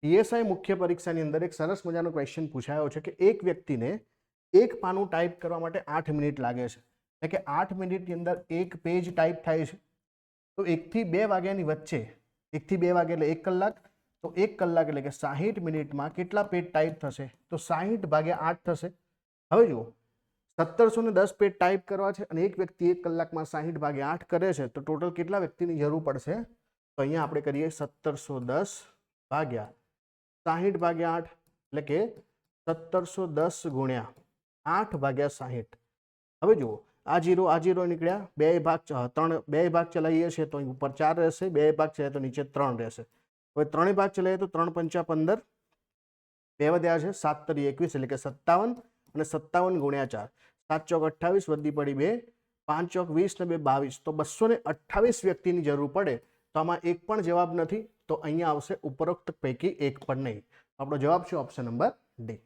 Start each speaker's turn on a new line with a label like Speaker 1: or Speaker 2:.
Speaker 1: PSI મુખ્ય પરીક્ષાની અંદર એક સરસ મજાનો ક્વેશ્ચન પૂછાયો છે કે એક વ્યક્તિને એક પાનું ટાઈપ કરવા માટે 8 મિનિટ લાગે છે, એટલે કે 8 મિનિટની અંદર એક પેજ ટાઈપ થાય છે. તો 1 થી 2 વાગ્યાની વચ્ચે, 1 થી 2 વાગે એટલે 1 કલાક, તો 1 કલાક એટલે કે 60 મિનિટમાં કેટલા પેજ ટાઈપ થશે? તો 60 ભાગ્યા 8 થશે. હવે જુઓ, 1710 પેજ ટાઈપ કરવા છે અને એક વ્યક્તિ 1 કલાકમાં 60 ભાગ્યા 8 કરે છે, તો ટોટલ કેટલા વ્યક્તિની જરૂર પડશે? તો અહીંયા આપણે કરીએ 1710 ભાગ્યા 60 ભાગ્યા 8 એટલે કે 1710 ગુણ્યા 8 ભાગ્યા 60. હવે જુઓ, આ જીરો નીકળ્યા, બે ભાગ ચલાવીએ છીએ તો અહીં ઉપર 4 રહેશે, 2 ભાગ ચલાવીએ તો નીચે 3 રહેશે. હવે 3 ભાગ ચલાવીએ તો 3 પંચા 15, 2 વધ્યા છે 7 તરી 21 એટલે કે 57, અને 57 ગુણ્યા 4, 7 ચોક 28 વધી પડી 2, 5 ચોક 20 ને 2 22, તો 228 વ્યક્તિની જરૂર પડે. તો આમાં એક પણ જવાબ નથી, તો અહીંયા આવશે ઉપરોક્ત પૈકી એક પણ નહીં. આપણો જવાબ છે ઓપ્શન નંબર ડી.